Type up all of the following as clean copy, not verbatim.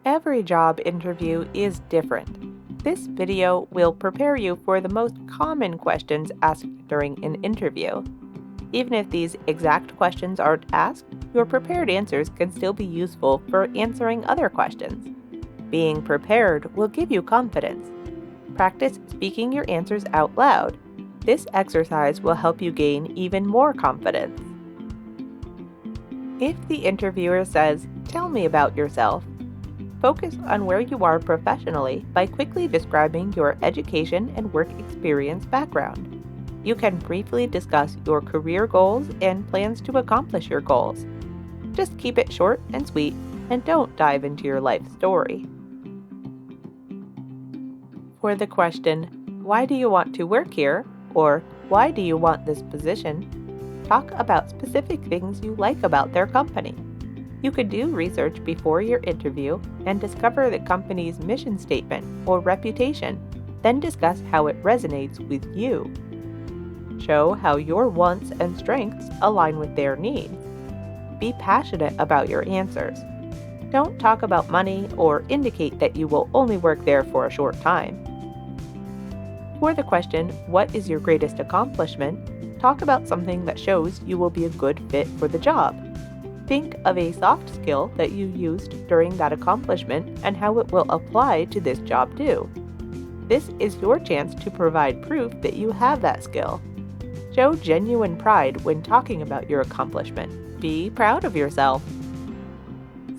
Every job interview is different. This video will prepare you for the most common questions asked during an interview. Even if these exact questions aren't asked, your prepared answers can still be useful for answering other questions. Being prepared will give you confidence. Practice speaking your answers out loud. This exercise will help you gain even more confidence. If the interviewer says, "Tell me about yourself," focus on where you are professionally by quickly describing your education and work experience background. You can briefly discuss your career goals and plans to accomplish your goals. Just keep it short and sweet, and don't dive into your life story. For the question, "Why do you want to work here?" or "Why do you want this position?" talk about specific things you like about their company. You could do research before your interview and discover the company's mission statement or reputation, then discuss how it resonates with you. Show how your wants and strengths align with their needs. Be passionate about your answers. Don't talk about money or indicate that you will only work there for a short time. For the question, "What is your greatest accomplishment?" talk about something that shows you will be a good fit for the job. Think of a soft skill that you used during that accomplishment and how it will apply to this job too. This is your chance to provide proof that you have that skill. Show genuine pride when talking about your accomplishment. Be proud of yourself.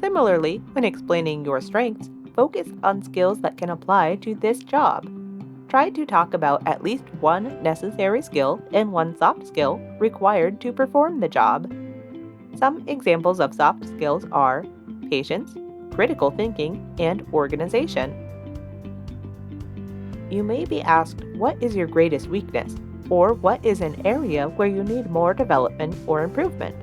Similarly, when explaining your strengths, focus on skills that can apply to this job. Try to talk about at least one necessary skill and one soft skill required to perform the job. Some examples of soft skills are patience, critical thinking, and organization. You may be asked, "What is your greatest weakness?" or "What is an area where you need more development or improvement?"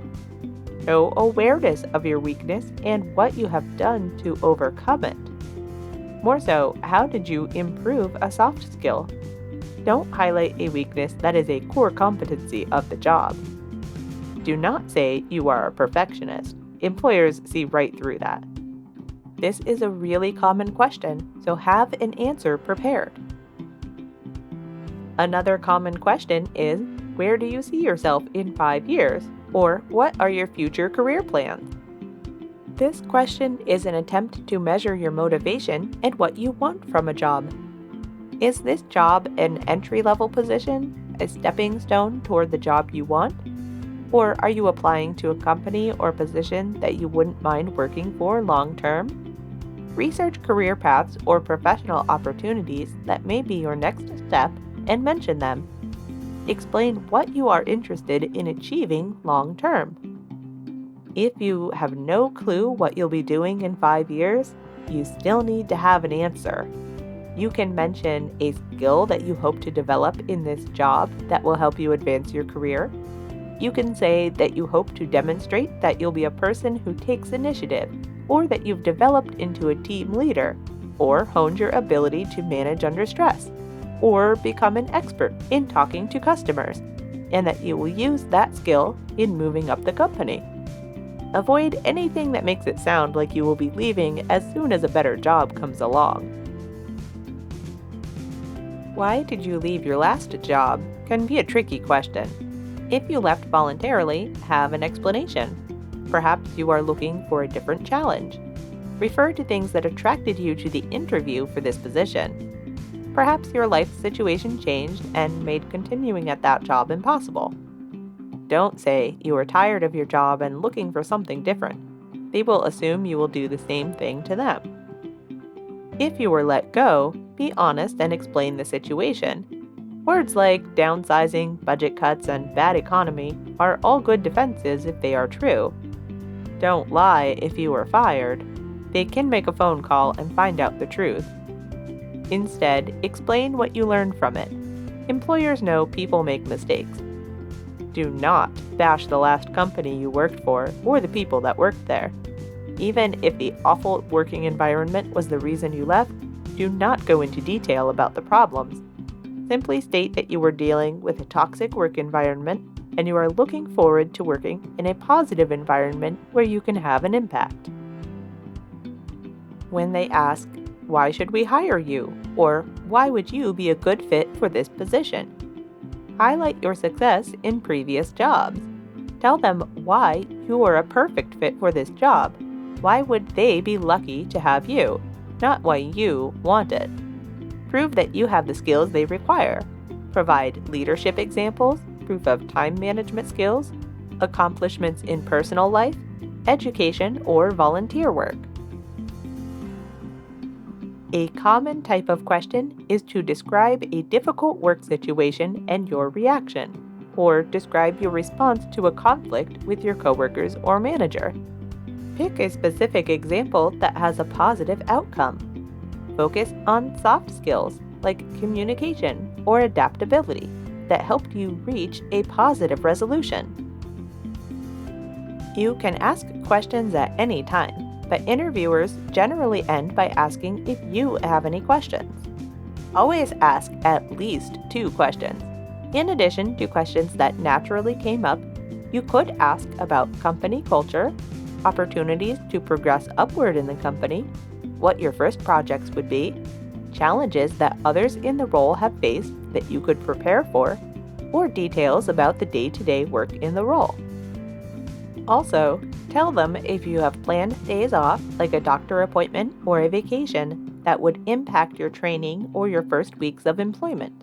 Show awareness of your weakness and what you have done to overcome it. More so, how did you improve a soft skill? Don't highlight a weakness that is a core competency of the job. Do not say you are a perfectionist. Employers see right through that. This is a really common question, so have an answer prepared. Another common question is, "Where do you see yourself in 5 years?" or "What are your future career plans?" This question is an attempt to measure your motivation and what you want from a job. Is this job an entry-level position, a stepping stone toward the job you want? Or are you applying to a company or position that you wouldn't mind working for long-term? Research career paths or professional opportunities that may be your next step and mention them. Explain what you are interested in achieving long-term. If you have no clue what you'll be doing in 5 years, you still need to have an answer. You can mention a skill that you hope to develop in this job that will help you advance your career. You can say that you hope to demonstrate that you'll be a person who takes initiative, or that you've developed into a team leader, or honed your ability to manage under stress, or become an expert in talking to customers, and that you will use that skill in moving up the company. Avoid anything that makes it sound like you will be leaving as soon as a better job comes along. Why did you leave your last job? Can be a tricky question. If you left voluntarily, have an explanation. Perhaps you are looking for a different challenge. Refer to things that attracted you to the interview for this position. Perhaps your life situation changed and made continuing at that job impossible. Don't say you are tired of your job and looking for something different. They will assume you will do the same thing to them. If you were let go, be honest and explain the situation. Words like downsizing, budget cuts, and bad economy are all good defenses if they are true. Don't lie if you were fired. They can make a phone call and find out the truth. Instead, explain what you learned from it. Employers know people make mistakes. Do not bash the last company you worked for or the people that worked there. Even if the awful working environment was the reason you left, do not go into detail about the problems. Simply state that you were dealing with a toxic work environment and you are looking forward to working in a positive environment where you can have an impact. when they ask, "Why should we hire you?" or "Why would you be a good fit for this position?" Highlight your success in previous jobs. Tell them why you are a perfect fit for this job. Why would they be lucky to have you, not why you want it? Prove that you have the skills they require. Provide leadership examples, proof of time management skills, accomplishments in personal life, education, or volunteer work. A common type of question is to describe a difficult work situation and your reaction, or describe your response to a conflict with your coworkers or manager. Pick a specific example that has a positive outcome. Focus on soft skills like communication or adaptability that helped you reach a positive resolution. You can ask questions at any time, but interviewers generally end by asking if you have any questions. Always ask at least 2 questions. In addition to questions that naturally came up, you could ask about company culture, opportunities to progress upward in the company, what your first projects would be, challenges that others in the role have faced that you could prepare for, or details about the day-to-day work in the role. Also, tell them if you have planned days off, like a doctor appointment or a vacation, that would impact your training or your first weeks of employment.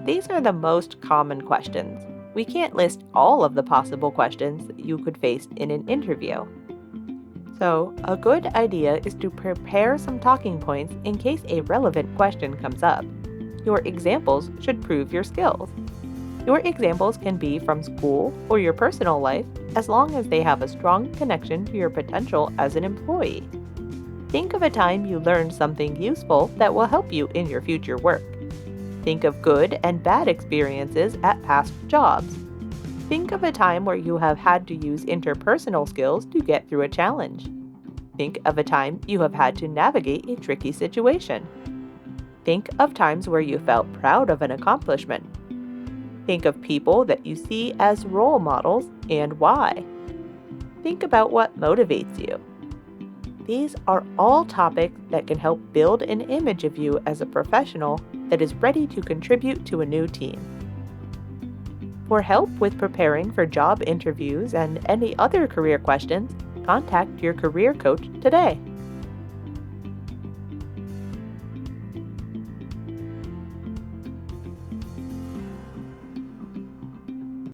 These are the most common questions. We can't list all of the possible questions that you could face in an interview. So, a good idea is to prepare some talking points in case a relevant question comes up. Your examples should prove your skills. Your examples can be from school or your personal life, as long as they have a strong connection to your potential as an employee. Think of a time you learned something useful that will help you in your future work. Think of good and bad experiences at past jobs. Think of a time where you have had to use interpersonal skills to get through a challenge. Think of a time you have had to navigate a tricky situation. Think of times where you felt proud of an accomplishment. Think of people that you see as role models and why. Think about what motivates you. These are all topics that can help build an image of you as a professional that is ready to contribute to a new team. For help with preparing for job interviews and any other career questions, contact your career coach today.